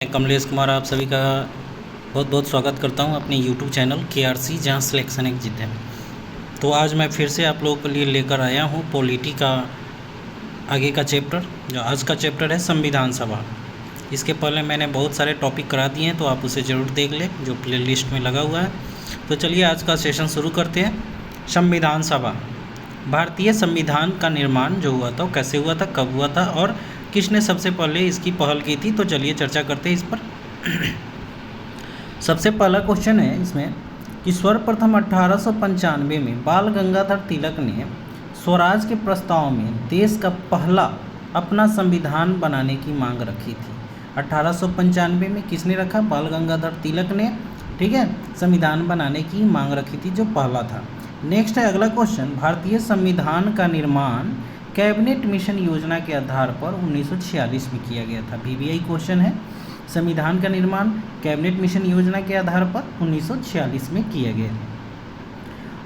मैं कमलेश कुमार आप सभी का बहुत बहुत स्वागत करता हूं अपने YouTube चैनल KRC जहां सिलेक्शन एक जीत है। तो आज मैं फिर से आप लोगों के लिए लेकर आया हूं पॉलिटी का आगे का चैप्टर। जो आज का चैप्टर है संविधान सभा। इसके पहले मैंने बहुत सारे टॉपिक करा दिए हैं, तो आप उसे ज़रूर देख लें जो प्ले लिस्ट में लगा हुआ है। तो चलिए आज का सेशन शुरू करते हैं। संविधान सभा, भारतीय संविधान का निर्माण जो हुआ था वो कैसे हुआ था, कब हुआ था और किसने सबसे पहले इसकी पहल की थी। तो चलिए चर्चा करते हैं इस पर। सबसे पहला क्वेश्चन है इसमें कि सर्वप्रथम 1895 में बाल गंगाधर तिलक ने स्वराज के प्रस्ताव में देश का पहला अपना संविधान बनाने की मांग रखी थी। 1895 में किसने रखा? बाल गंगाधर तिलक ने, ठीक है, संविधान बनाने की मांग रखी थी जो पहला था। नेक्स्ट है अगला क्वेश्चन, भारतीय संविधान का निर्माण कैबिनेट मिशन योजना के आधार पर 1946 में किया गया था। VBI क्वेश्चन है, संविधान का निर्माण कैबिनेट मिशन योजना के आधार पर 1946 में किया गया।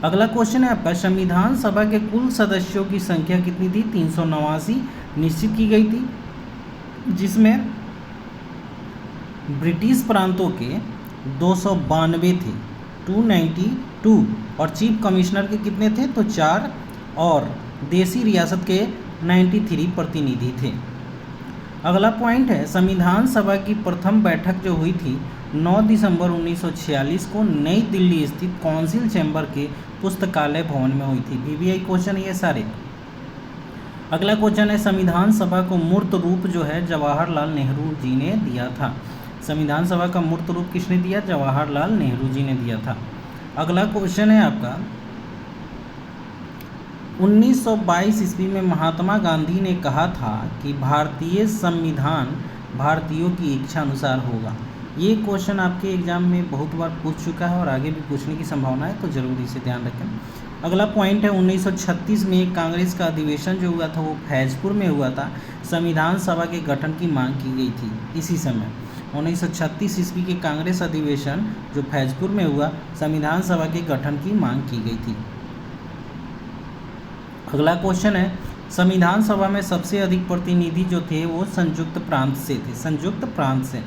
अगला क्वेश्चन है आपका, संविधान सभा के कुल सदस्यों की संख्या कितनी थी? 389 निश्चित की गई थी, जिसमें ब्रिटिश प्रांतों के 292 थे, 292, और चीफ कमिश्नर के कितने थे? तो 4, और देसी रियासत के 93 प्रतिनिधि थे। अगला पॉइंट है, संविधान सभा की प्रथम बैठक जो हुई थी 9 दिसंबर 1946 को नई दिल्ली स्थित काउंसिल चैम्बर के पुस्तकालय भवन में हुई थी। VBI क्वेश्चन ये सारे। अगला क्वेश्चन है, संविधान सभा को मूर्त रूप जो है जवाहरलाल नेहरू जी ने दिया था। संविधान सभा का मूर्त रूप किसने दिया? जवाहरलाल नेहरू जी ने दिया था। अगला क्वेश्चन है आपका, 1922 ईस्वी में महात्मा गांधी ने कहा था कि भारतीय संविधान भारतीयों की इच्छा अनुसार होगा। ये क्वेश्चन आपके एग्जाम में बहुत बार पूछ चुका है और आगे भी पूछने की संभावना है, तो जरूर इसे ध्यान रखें। अगला पॉइंट है, 1936 में कांग्रेस का अधिवेशन जो हुआ था वो फैजपुर में हुआ था। संविधान सभा के गठन की मांग की गई थी इसी समय। 1936 ईस्वी के कांग्रेस अधिवेशन जो फैजपुर में हुआ, संविधान सभा के गठन की मांग की गई थी। अगला क्वेश्चन है, संविधान सभा में सबसे अधिक प्रतिनिधि जो थे वो संयुक्त प्रांत से थे, संयुक्त प्रांत से।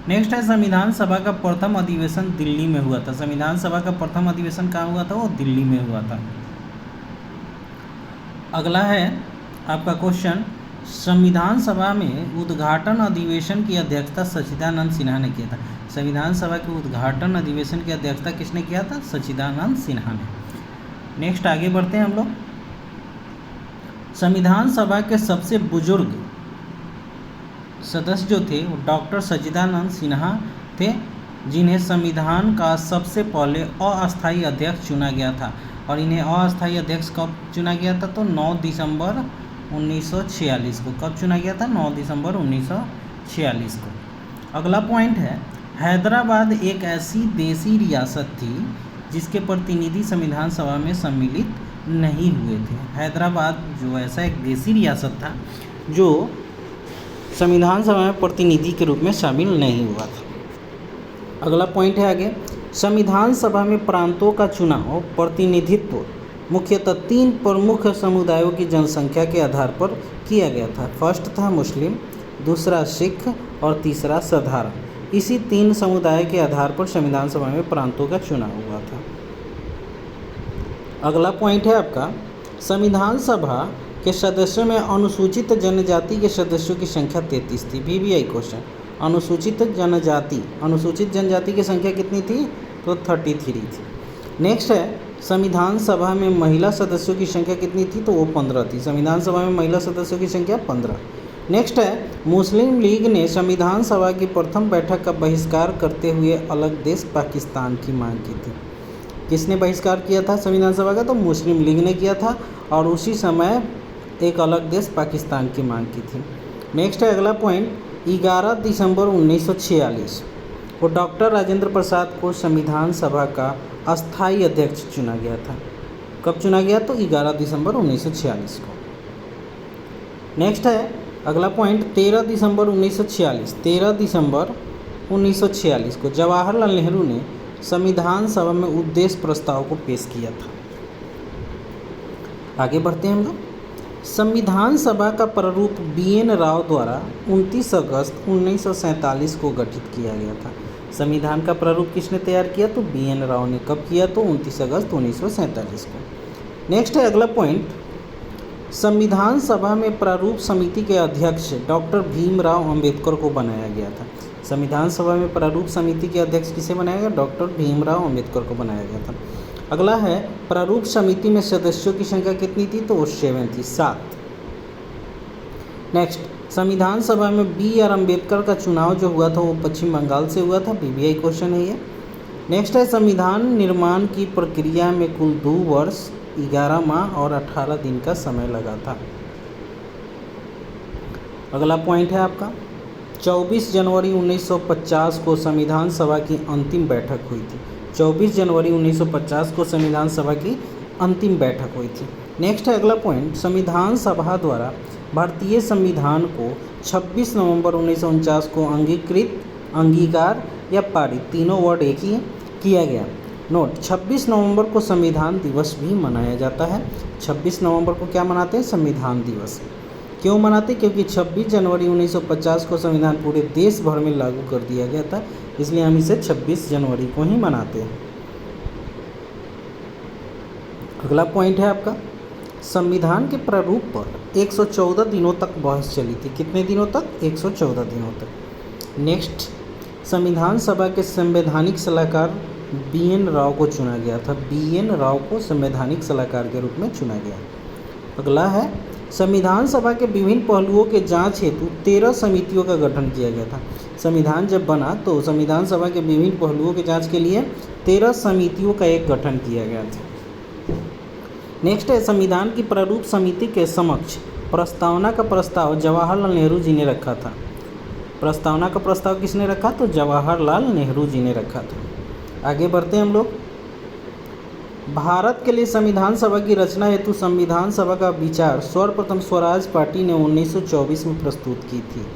नेक्स्ट है, संविधान सभा का प्रथम अधिवेशन दिल्ली में हुआ था। संविधान सभा का प्रथम अधिवेशन कहाँ हुआ था? वो दिल्ली में हुआ था। अगला है आपका क्वेश्चन, संविधान सभा में उद्घाटन अधिवेशन की अध्यक्षता सच्चिदानंद सिन्हा ने किया था। संविधान सभा के उद्घाटन अधिवेशन की अध्यक्षता किसने किया था? सच्चिदानंद सिन्हा ने। नेक्स्ट आगे बढ़ते हैं हम लोग। संविधान सभा के सबसे बुजुर्ग सदस्य जो थे वो डॉक्टर सच्चिदानंद सिन्हा थे, जिन्हें संविधान का सबसे पहले अस्थायी अध्यक्ष चुना गया था। और इन्हें अस्थायी अध्यक्ष कब चुना गया था? तो 9 दिसंबर 1946 को। कब चुना गया था? 9 दिसंबर 1946 को। अगला पॉइंट है, हैदराबाद एक ऐसी देसी रियासत थी जिसके प्रतिनिधि संविधान सभा में सम्मिलित नहीं हुए थे। हैदराबाद जो ऐसा एक देसी रियासत था जो संविधान सभा में प्रतिनिधि के रूप में शामिल नहीं हुआ था। अगला पॉइंट है आगे, संविधान सभा में प्रांतों का चुनाव प्रतिनिधित्व मुख्यतः 3 प्रमुख समुदायों की जनसंख्या के आधार पर किया गया था। फर्स्ट था मुस्लिम, दूसरा सिख और तीसरा साधारण। इसी 3 समुदाय के आधार पर संविधान सभा में प्रांतों का चुनाव हुआ था। अगला पॉइंट है आपका, संविधान सभा के सदस्यों में अनुसूचित जनजाति के सदस्यों की संख्या 33 थी। VBI क्वेश्चन, अनुसूचित जनजाति की संख्या कितनी थी? तो 33 थी। नेक्स्ट है, संविधान सभा में महिला सदस्यों की संख्या कितनी थी? तो वो 15 थी। संविधान सभा में महिला सदस्यों की संख्या 15। नेक्स्ट है, मुस्लिम लीग ने संविधान सभा की प्रथम बैठक का बहिष्कार करते हुए अलग देश पाकिस्तान की मांग की थी। किसने बहिष्कार किया था संविधान सभा का? तो मुस्लिम लीग ने किया था, और उसी समय एक अलग देश पाकिस्तान की मांग की थी। नेक्स्ट है अगला पॉइंट, 11 दिसंबर 1946 को डॉक्टर राजेंद्र प्रसाद को संविधान सभा का अस्थायी अध्यक्ष चुना गया था। कब चुना गया? तो 11 दिसंबर 1946 को। नेक्स्ट है अगला पॉइंट, 13 दिसंबर 1946 को जवाहरलाल नेहरू ने संविधान सभा में उद्देश्य प्रस्ताव को पेश किया था। आगे बढ़ते हैं हम लोग। संविधान सभा का प्रारूप BN राव द्वारा 29 अगस्त 1947 को गठित किया गया था। संविधान का प्रारूप किसने तैयार किया? तो BN राव ने। कब किया? तो 29 अगस्त 1947 को। नेक्स्ट है अगला पॉइंट, संविधान सभा में प्रारूप समिति के अध्यक्ष डॉक्टर भीमराव अंबेडकर को बनाया गया था। संविधान सभा में प्रारूप समिति के अध्यक्ष किसे बनाया गया? डॉक्टर भीमराव अंबेडकर को बनाया गया था। अगला है, प्रारूप समिति में सदस्यों की संख्या कितनी थी? तो 7 थी, 7। नेक्स्ट, संविधान सभा में BR अम्बेडकर का चुनाव जो हुआ था वो पश्चिम बंगाल से हुआ था। BBI क्वेश्चन है ये। नेक्स्ट है, संविधान निर्माण की प्रक्रिया में कुल 2 वर्ष 11 माह और 18 दिन का समय लगा था। अगला पॉइंट है आपका, 24 जनवरी 1950 को संविधान सभा की अंतिम बैठक हुई थी। 24 जनवरी 1950 को संविधान सभा की अंतिम बैठक हुई थी। नेक्स्ट है अगला पॉइंट, संविधान सभा द्वारा भारतीय संविधान को 26 नवंबर 1949 को अंगीकृत, अंगीकार या पारित, तीनों वर्ड एक ही किया गया। नोट, 26 नवंबर को संविधान दिवस भी मनाया जाता है। 26 नवंबर को क्या मनाते हैं? संविधान दिवस। क्यों मनाते? क्योंकि 26 जनवरी 1950 को संविधान पूरे देश भर में लागू कर दिया गया था, इसलिए हम इसे 26 जनवरी को ही मनाते हैं। अगला पॉइंट है आपका, संविधान के प्रारूप पर 114 दिनों तक बहस चली थी। कितने दिनों तक? 114 दिनों तक। नेक्स्ट, संविधान सभा के संवैधानिक सलाहकार BN राव को चुना गया था। BN राव को संवैधानिक सलाहकार के रूप में चुना गया। अगला है, संविधान सभा के विभिन्न पहलुओं के जांच हेतु 13 समितियों का गठन किया गया था। संविधान जब बना तो संविधान सभा के विभिन्न पहलुओं के जांच के लिए 13 समितियों का एक गठन किया गया था। नेक्स्ट है, संविधान की प्रारूप समिति के समक्ष प्रस्तावना का प्रस्ताव जवाहरलाल नेहरू जी ने रखा था। प्रस्तावना का प्रस्ताव किसने रखा? तो जवाहरलाल नेहरू जी ने रखा था। आगे बढ़ते हैं हम लोग। भारत के लिए संविधान सभा की रचना हेतु संविधान सभा का विचार सर्वप्रथम स्वराज पार्टी ने 1924 में प्रस्तुत की थी।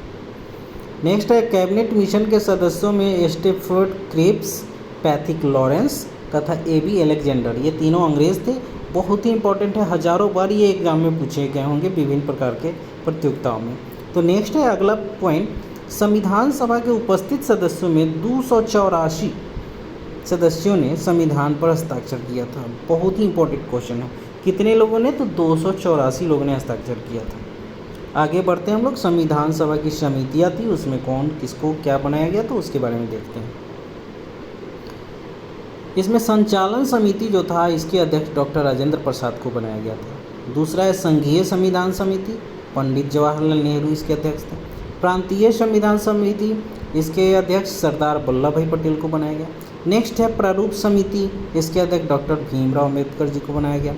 नेक्स्ट है, कैबिनेट मिशन के सदस्यों में स्टेफर्ड क्रिप्स, पैथिक लॉरेंस तथा AB अलेक्जेंडर, ये तीनों अंग्रेज थे। बहुत ही इंपॉर्टेंट है, हजारों बार ये एग्जाम में पूछे गए होंगे विभिन्न प्रकार के प्रतियोगिताओं में। तो नेक्स्ट है अगला पॉइंट, संविधान सभा के उपस्थित सदस्यों में 284 सदस्यों ने संविधान पर हस्ताक्षर किया था। बहुत ही इंपॉर्टेंट क्वेश्चन है, कितने लोगों ने? तो 284 लोगों ने हस्ताक्षर किया था। आगे बढ़ते हैं हम लोग। संविधान सभा की समितियाँ थी, उसमें कौन किसको क्या बनाया गया तो उसके बारे में देखते हैं। इसमें संचालन समिति जो था, इसके अध्यक्ष डॉक्टर राजेंद्र प्रसाद को बनाया गया था। दूसरा है संघीय संविधान समिति, पंडित जवाहरलाल नेहरू इसके अध्यक्ष थे। प्रांतीय संविधान समिति, इसके अध्यक्ष सरदार वल्लभ भाई पटेल को बनाया गया। नेक्स्ट है प्रारूप समिति, इसके अध्यक्ष डॉक्टर भीमराव अम्बेडकर जी को बनाया गया।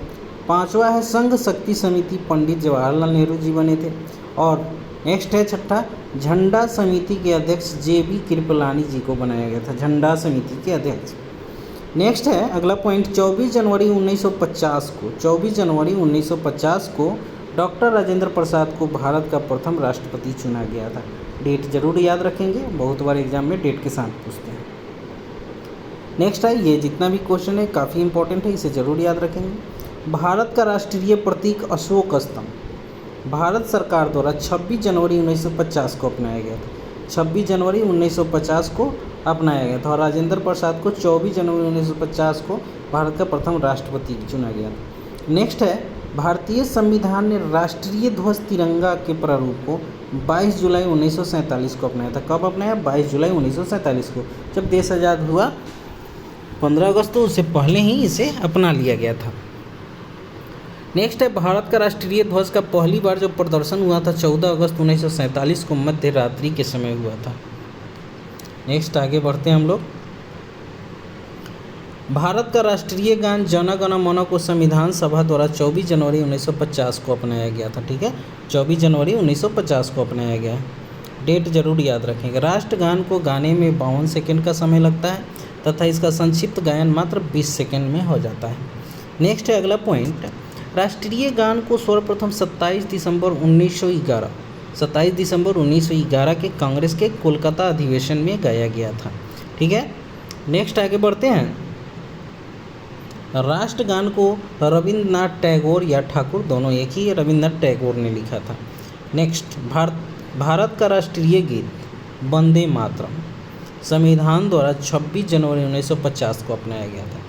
पांचवा है संघ शक्ति समिति, पंडित जवाहरलाल नेहरू जी बने थे। और नेक्स्ट है छठा, झंडा समिति के अध्यक्ष JB कृपलानी जी को बनाया गया था, झंडा समिति के अध्यक्ष। नेक्स्ट है अगला पॉइंट, 24 जनवरी 1950 को डॉक्टर राजेंद्र प्रसाद को भारत का प्रथम राष्ट्रपति चुना गया था। डेट जरूर याद रखेंगे, बहुत बार एग्जाम में डेट के साथ पूछते हैं। नेक्स्ट है, ये जितना भी क्वेश्चन है काफ़ी इंपॉर्टेंट है, इसे जरूर याद रखेंगे। भारत का राष्ट्रीय प्रतीक अशोक स्तंभ भारत सरकार द्वारा 26 जनवरी 1950 को अपनाया गया था। 26 जनवरी 1950 को अपनाया गया था और राजेंद्र प्रसाद को 24 जनवरी 1950 को भारत का प्रथम राष्ट्रपति चुना गया था। नेक्स्ट है, भारतीय संविधान ने राष्ट्रीय ध्वज तिरंगा के प्रारूप को 22 जुलाई 1947 को अपनाया था। कब अपनाया? 22 जुलाई 1947 को, जब देश आज़ाद हुआ। 15 अगस्त तो उससे पहले ही इसे अपना लिया गया था। नेक्स्ट है, भारत का राष्ट्रीय ध्वज का पहली बार जो प्रदर्शन हुआ था 14 अगस्त 1947 को मध्य रात्रि के समय हुआ था। नेक्स्ट आगे बढ़ते हैं हम लोग। भारत का राष्ट्रीय गान जन गण मन को संविधान सभा द्वारा 24 जनवरी 1950 को अपनाया गया था। ठीक है, 24 जनवरी 1950 को अपनाया गया। डेट जरूर याद रखेंगे। राष्ट्रगान को गाने में 52 सेकंड का समय लगता है तथा इसका संक्षिप्त गायन मात्र 20 सेकंड में हो जाता है। नेक्स्ट है अगला पॉइंट, राष्ट्रीय गान को सर्वप्रथम 27 दिसंबर 1911 के कांग्रेस के कोलकाता अधिवेशन में गाया गया था। ठीक है, नेक्स्ट आगे बढ़ते हैं। राष्ट्रगान को रविंद्रनाथ टैगोर या ठाकुर दोनों एक ही, रविंद्रनाथ टैगोर ने लिखा था। नेक्स्ट, भारत का राष्ट्रीय गीत वंदे मातरम संविधान द्वारा 26 जनवरी 1950 को अपनाया गया था।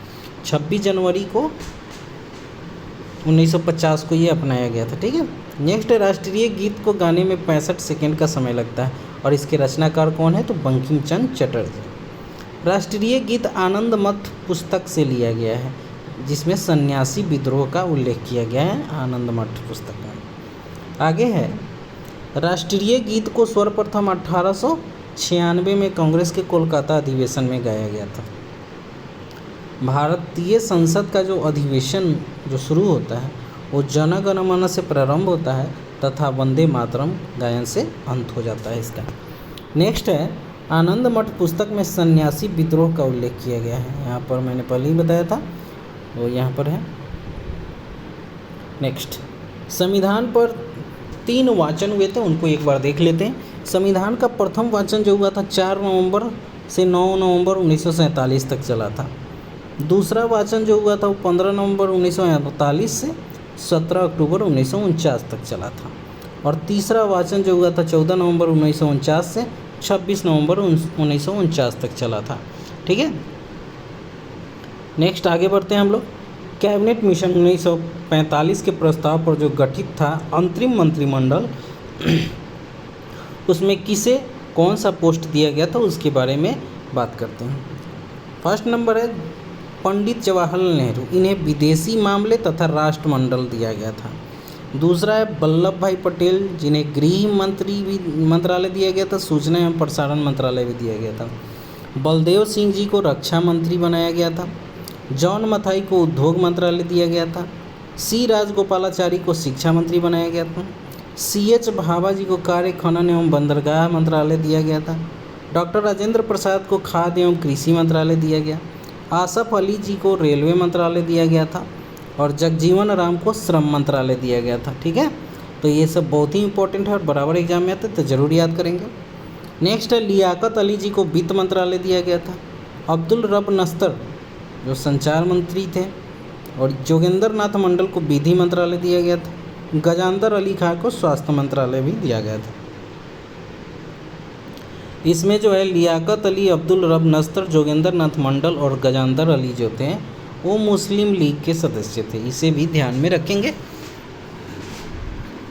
26 जनवरी को 1950 को ये अपनाया गया था, ठीक है। नेक्स्ट, राष्ट्रीय गीत को गाने में 65 सेकेंड का समय लगता है और इसके रचनाकार कौन है, तो बंकिम चंद्र चटर्जी। राष्ट्रीय गीत आनंद मठ पुस्तक से लिया गया है, जिसमें सन्यासी विद्रोह का उल्लेख किया गया है आनंद मठ पुस्तक में। आगे है, राष्ट्रीय गीत को सर्वप्रथम 1896 में कांग्रेस के कोलकाता अधिवेशन में गाया गया था। भारतीय संसद का जो अधिवेशन जो शुरू होता है वो जन गण मन से प्रारंभ होता है तथा वंदे मातरम गायन से अंत हो जाता है इसका। नेक्स्ट है, आनंद मठ पुस्तक में सन्यासी विद्रोह का उल्लेख किया गया है। यहाँ पर मैंने पहले ही बताया था, वो यहाँ पर है। नेक्स्ट, संविधान पर 3 वाचन हुए थे, उनको एक बार देख लेते हैं। संविधान का प्रथम वाचन जो हुआ था 4 नवंबर से 9 नवंबर 1947 तक चला था। दूसरा वाचन जो हुआ था वो 15 नवंबर 1948 से 17 अक्टूबर 1949 तक चला था। और तीसरा वाचन जो हुआ था 14 नवंबर 1949 से 26 नवंबर 1949 तक चला था, ठीक है। नेक्स्ट आगे बढ़ते हैं हम लोग। कैबिनेट मिशन 1945 के प्रस्ताव पर जो गठित था अंतरिम मंत्रिमंडल, उसमें किसे कौन सा पोस्ट दिया गया था उसके बारे में बात करते हैं। फर्स्ट नंबर है पंडित जवाहरलाल नेहरू, इन्हें विदेशी मामले तथा राष्ट्रमंडल दिया गया था। दूसरा है वल्लभ भाई पटेल, जिन्हें गृह मंत्रालय दिया गया था, सूचना एवं प्रसारण मंत्रालय भी दिया गया था। बलदेव सिंह जी को रक्षा मंत्री बनाया गया था। जॉन मथाई को उद्योग मंत्रालय दिया गया था। सी राजगोपालाचारी को शिक्षा मंत्री बनाया गया था। CH भाभा जी को कार्य खनन एवं बंदरगाह मंत्रालय दिया गया था। डॉक्टर राजेंद्र प्रसाद को खाद्य एवं कृषि मंत्रालय दिया गया। आसफ अली जी को रेलवे मंत्रालय दिया गया था और जगजीवन राम को श्रम मंत्रालय दिया गया था, ठीक है। तो ये सब बहुत ही इंपॉर्टेंट है और बराबर एग्जाम में आते हैं तो ज़रूर याद करेंगे। नेक्स्ट है लियाकत अली जी को वित्त मंत्रालय दिया गया था। अब्दुल रब नस्तर जो संचार मंत्री थे और जोगेंद्र नाथ मंडल को विधि मंत्रालय दिया गया था। गजानदर अली खां को स्वास्थ्य मंत्रालय भी दिया गया था। इसमें जो है लियाकत अली, अब्दुल रब नस्तर, जोगेंद्र नाथ मंडल और गजानदर अली जो थे वो मुस्लिम लीग के सदस्य थे, इसे भी ध्यान में रखेंगे।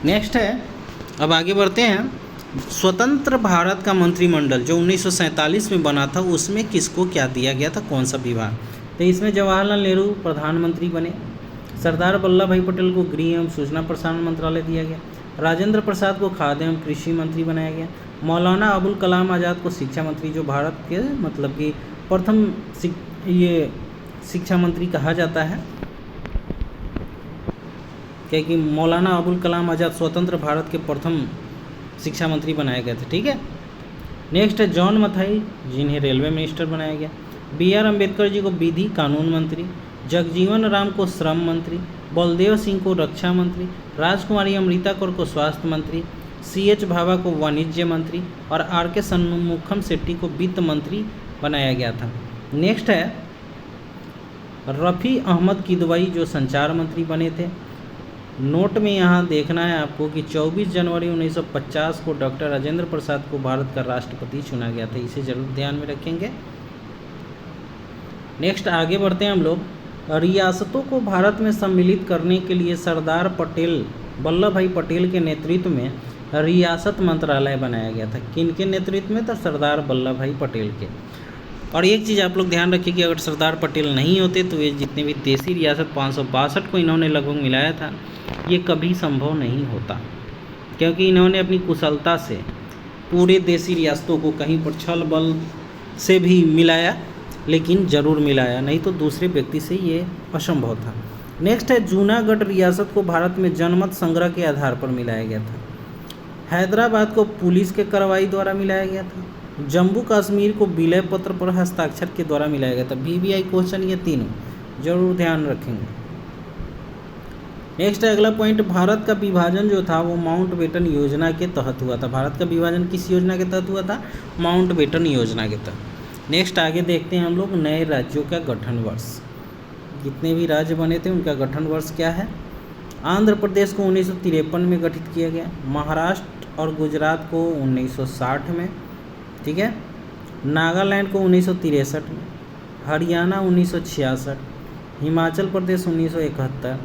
नेक्स्ट है, अब आगे बढ़ते हैं। स्वतंत्र भारत का मंत्रिमंडल जो 1947 में बना था उसमें किसको क्या दिया गया था, कौन सा विभाग, तो इसमें जवाहरलाल नेहरू प्रधानमंत्री बने। सरदार वल्लभ भाई पटेल को गृह एवं सूचना प्रसारण मंत्रालय दिया गया। राजेंद्र प्रसाद को खाद्य एवं कृषि मंत्री बनाया गया। मौलाना अबुल कलाम आज़ाद को शिक्षा मंत्री, जो भारत के मतलब कि प्रथम ये शिक्षा मंत्री कहा जाता है, क्योंकि मौलाना अबुल कलाम आज़ाद स्वतंत्र भारत के प्रथम शिक्षा मंत्री बनाए गए थे, ठीक है। नेक्स्ट है जॉन मथाई, जिन्हें रेलवे मिनिस्टर बनाया गया। BR अम्बेडकर जी को विधि कानून मंत्री। जगजीवन राम को श्रम मंत्री। बलदेव सिंह को रक्षा मंत्री। राजकुमारी अमृता कौर को स्वास्थ्य मंत्री। CH भाभा को वाणिज्य मंत्री और RK शनमुखम शेट्टी को वित्त मंत्री बनाया गया था। नेक्स्ट है रफ़ी अहमद किदवई जो संचार मंत्री बने थे। नोट में यहाँ देखना है आपको कि 24 जनवरी 1950 को डॉक्टर राजेंद्र प्रसाद को भारत का राष्ट्रपति चुना गया था, इसे जरूर ध्यान में रखेंगे। नेक्स्ट आगे बढ़ते हैं हम लोग। रियासतों को भारत में सम्मिलित करने के लिए सरदार पटेल, वल्लभ भाई पटेल के नेतृत्व में रियासत मंत्रालय बनाया गया था। किन के नेतृत्व में था, सरदार वल्लभ भाई पटेल के। और एक चीज़ आप लोग ध्यान रखिए कि अगर सरदार पटेल नहीं होते तो ये जितने भी देसी रियासत 562 को इन्होंने लगभग मिलाया था, ये कभी संभव नहीं होता, क्योंकि इन्होंने अपनी कुशलता से पूरे देसी रियासतों को कहीं पर छल बल से भी मिलाया, लेकिन ज़रूर मिलाया, नहीं तो दूसरे व्यक्ति से ये असंभव था। नेक्स्ट है जूनागढ़ रियासत को भारत में जनमत संग्रह के आधार पर मिलाया गया था। हैदराबाद को पुलिस के कार्रवाई द्वारा मिलाया गया था। जम्मू कश्मीर को विलय पत्र पर हस्ताक्षर के द्वारा मिलाया गया था। VVI क्वेश्चन ये तीनों जरूर ध्यान रखेंगे। नेक्स्ट है अगला पॉइंट, भारत का विभाजन जो था वो माउंटबेटन योजना के तहत हुआ था। भारत का विभाजन किस योजना के तहत हुआ था, माउंटबेटन योजना के तहत। नेक्स्ट आगे देखते हैं हम लोग नए राज्यों का गठन वर्ष। जितने भी राज्य बने थे उनका गठन वर्ष क्या है। आंध्र प्रदेश को 1953 में गठित किया गया, महाराष्ट्र और गुजरात को 1960 में, ठीक है, नागालैंड को 1963 में, हरियाणा 1966, हिमाचल प्रदेश 1971,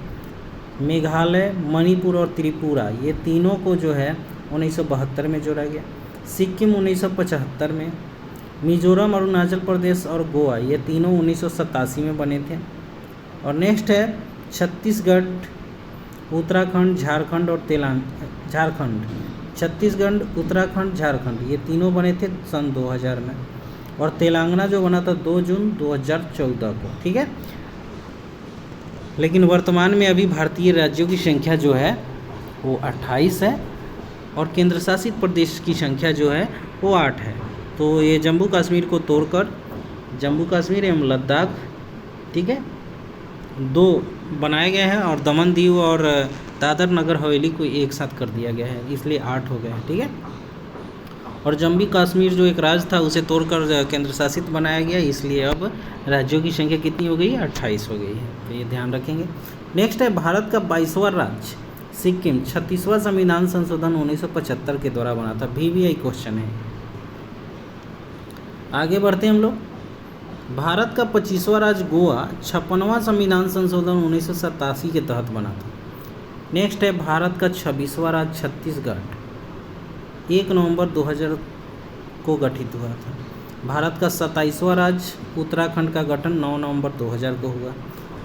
मेघालय, मणिपुर और त्रिपुरा ये तीनों को जो है 1972 में जोड़ा गया, सिक्किम 1975 में, मिजोरम, अरुणाचल प्रदेश और गोवा ये तीनों 1987 में बने थे। और नेक्स्ट है छत्तीसगढ़, उत्तराखंड, झारखंड और झारखंड, छत्तीसगढ़, उत्तराखंड, झारखंड ये तीनों बने थे सन 2000 में, और तेलंगाना जो बना था 2 जून 2014 को, ठीक है। लेकिन वर्तमान में अभी भारतीय राज्यों की संख्या जो है वो 28 है और केंद्र शासित प्रदेश की संख्या जो है वो 8 है। तो ये जम्मू कश्मीर को तोड़कर जम्मू कश्मीर एवं लद्दाख, ठीक है, 2 बनाए गए हैं और दमन दीव और दादर नगर हवेली को एक साथ कर दिया गया है, इसलिए 8 हो गए हैं, ठीक है। और जम्मू कश्मीर जो एक राज्य था उसे तोड़कर केंद्र शासित बनाया गया, इसलिए अब राज्यों की संख्या कितनी हो गई है, 28 हो गई है, तो ये ध्यान रखेंगे। नेक्स्ट है भारत का 22वां राज्य सिक्किम 36वां संविधान संशोधन 1975 के द्वारा बना था। VVI क्वेश्चन है। आगे बढ़ते हैं हम लोग। भारत का 25वां राज्य गोवा 56वां संविधान संशोधन 1987 के तहत बना था। नेक्स्ट है भारत का 26वां राज्य छत्तीसगढ़ 1 नवंबर 2000 को गठित हुआ था। भारत का 27वां राज्य उत्तराखंड का गठन 9 नवंबर 2000 को हुआ।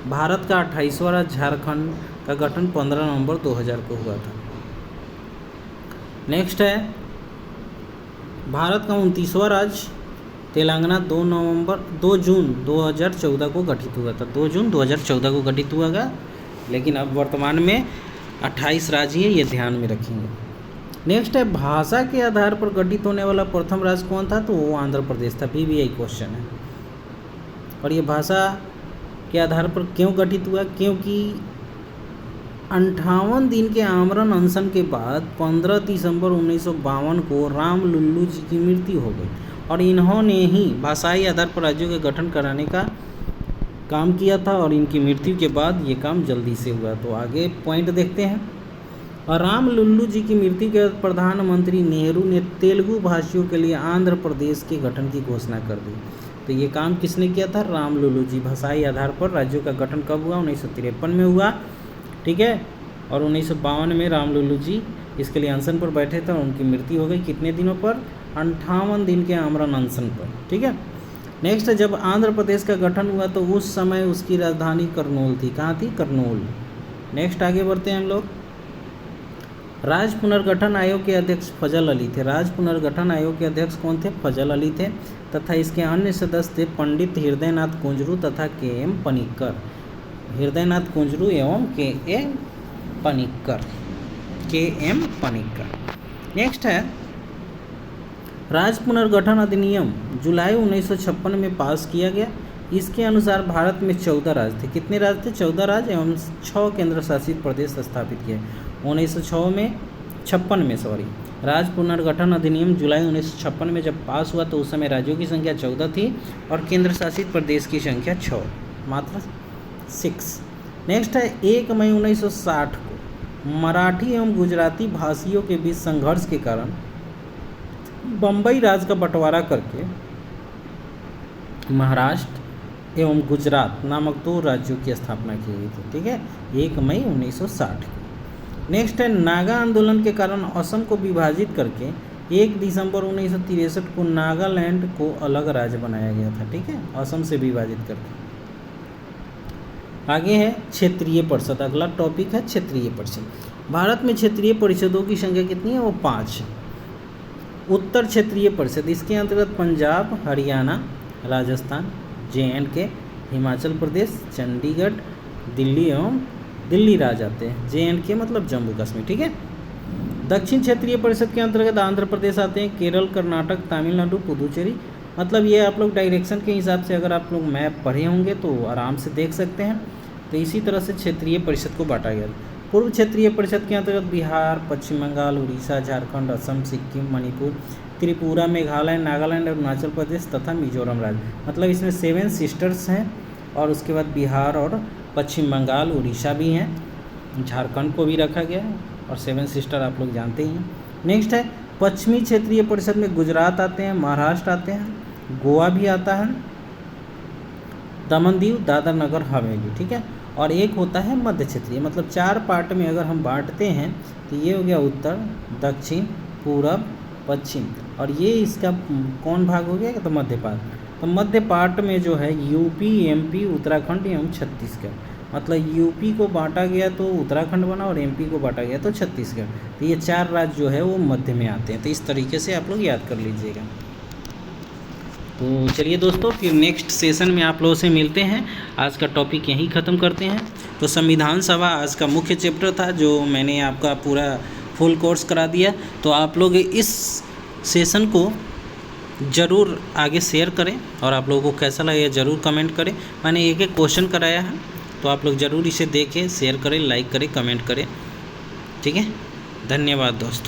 भारत का 28वां राज्य झारखंड का गठन 15 नवंबर 2000 को हुआ था। नेक्स्ट है भारत का 29वां राज्य तेलंगाना 2 जून 2014 को गठित हुआ था। 2 जून 2014 को गठित हुआ था, लेकिन अब वर्तमान में 28 राज्य है, ये ध्यान में रखेंगे। नेक्स्ट है भाषा के आधार पर गठित होने वाला प्रथम राज्य कौन था, तो वो आंध्र प्रदेश था। VVI क्वेश्चन है। और ये भाषा के आधार पर क्यों गठित हुआ, क्योंकि 58 दिन के आमरण अनशन के बाद 15 दिसंबर 1952 को राम लुल्लू जी की मृत्यु हो गई और इन्होंने ही भाषाई आधार पर राज्यों के गठन कराने का काम किया था और इनकी मृत्यु के बाद ये काम जल्दी से हुआ। तो आगे पॉइंट देखते हैं। और राम लुल्लू जी की मृत्यु के बाद प्रधानमंत्री नेहरू ने तेलुगु भाषियों के लिए आंध्र प्रदेश के गठन की घोषणा कर दी। तो ये काम किसने किया था, राम लुल्लू जी। भाषाई आधार पर राज्यों का गठन कब हुआ, 1953 में हुआ, ठीक है। और 1952 में राम लुल्लू जी इसके लिए अनशन पर बैठे थे और उनकी मृत्यु हो गई कितने दिनों पर, 58 दिन के आमरण अनशन पर, ठीक है। नेक्स्ट, जब आंध्र प्रदेश का गठन हुआ तो उस समय उसकी राजधानी करनूल थी। कहाँ थी, करनूल। नेक्स्ट आगे बढ़ते हैं हम लोग। राज्य पुनर्गठन आयोग के अध्यक्ष फजल अली थे। राज्य पुनर्गठन आयोग के अध्यक्ष कौन थे, फजल अली थे, तथा इसके अन्य सदस्य थे पंडित हृदयनाथ कुंजरू तथा KM पनिक्कर। हृदयनाथ कुंजरू एवं KM पनिक्कर। नेक्स्ट है राज्य पुनर्गठन अधिनियम जुलाई 1956 में पास किया गया। इसके अनुसार भारत में 14 राज्य थे। कितने राज्य थे, 14 राज्य एवं 6 केंद्र शासित प्रदेश स्थापित किए। 1956 में राज्य पुनर्गठन अधिनियम जुलाई 1956 में जब पास हुआ तो उस समय राज्यों की संख्या 14 थी और केंद्र शासित प्रदेश की संख्या 6, मात्र 6। नेक्स्ट है 1 मई 1960 को मराठी एवं गुजराती भाषियों के बीच संघर्ष के कारण बम्बई राज्य का बंटवारा करके महाराष्ट्र एवं गुजरात नामक 2 राज्यों की स्थापना की गई थी, ठीक है, 1 मई 1960 को। नेक्स्ट है नागा आंदोलन के कारण असम को विभाजित करके 1 दिसंबर 1963 को नागालैंड को अलग राज्य बनाया गया था, ठीक है, असम से विभाजित करके। आगे है क्षेत्रीय परिषद। अगला टॉपिक है क्षेत्रीय परिषद। भारत में क्षेत्रीय परिषदों की संख्या कितनी है, वो 5 है। उत्तर क्षेत्रीय परिषद, इसके अंतर्गत पंजाब, हरियाणा, राजस्थान, JNK, हिमाचल प्रदेश, चंडीगढ़, दिल्ली एवं दिल्ली राज्य आते हैं। JNK मतलब जम्मू कश्मीर, ठीक है। दक्षिण क्षेत्रीय परिषद के अंतर्गत आंध्र प्रदेश आते हैं, केरल, कर्नाटक, तमिलनाडु, पुदुचेरी। मतलब ये आप लोग डायरेक्शन के हिसाब से अगर आप लोग मैप पढ़े होंगे तो आराम से देख सकते हैं। तो इसी तरह से क्षेत्रीय परिषद को बांटा गया। पूर्व क्षेत्रीय परिषद के अंतर्गत बिहार, पश्चिम बंगाल, उड़ीसा, झारखंड, असम, सिक्किम, मणिपुर, त्रिपुरा, मेघालय, नागालैंड, अरुणाचल प्रदेश तथा मिजोरम राज्य। मतलब इसमें 7 सिस्टर्स हैं और उसके बाद बिहार और पश्चिम बंगाल, उड़ीसा भी हैं, झारखंड को भी रखा गया है, और 7 सिस्टर आप लोग जानते ही हैं। नेक्स्ट है पश्चिमी क्षेत्रीय परिषद में गुजरात आते हैं, महाराष्ट्र आते हैं, गोवा भी आता है, दमन दीव, दादर नगर हवेली, ठीक है। और एक होता है मध्य क्षेत्रीय, मतलब 4 पार्ट में अगर हम बांटते हैं तो ये हो गया उत्तर, दक्षिण, पूरब, पश्चिम, और ये इसका कौन भाग हो गया तो मध्य पार्ट। तो मध्य पार्ट में जो है यूपी, एमपी, उत्तराखंड एवं छत्तीसगढ़, मतलब यूपी को बांटा गया तो उत्तराखंड बना और एमपी को बांटा गया तो छत्तीसगढ़। तो ये 4 राज्य जो है वो मध्य में आते हैं। तो इस तरीके से आप लोग याद कर लीजिएगा। तो चलिए दोस्तों, फिर नेक्स्ट सेशन में आप लोगों से मिलते हैं। आज का टॉपिक यहीं ख़त्म करते हैं। तो संविधान सभा आज का मुख्य चैप्टर था, जो मैंने आपका पूरा फुल कोर्स करा दिया। तो आप लोग इस सेशन को ज़रूर आगे शेयर करें, और आप लोगों को कैसा लगा ये ज़रूर कमेंट करें। मैंने एक एक क्वेश्चन कराया है, तो आप लोग ज़रूर इसे देखें, शेयर करें, लाइक करें, कमेंट करें, ठीक है। धन्यवाद दोस्तों।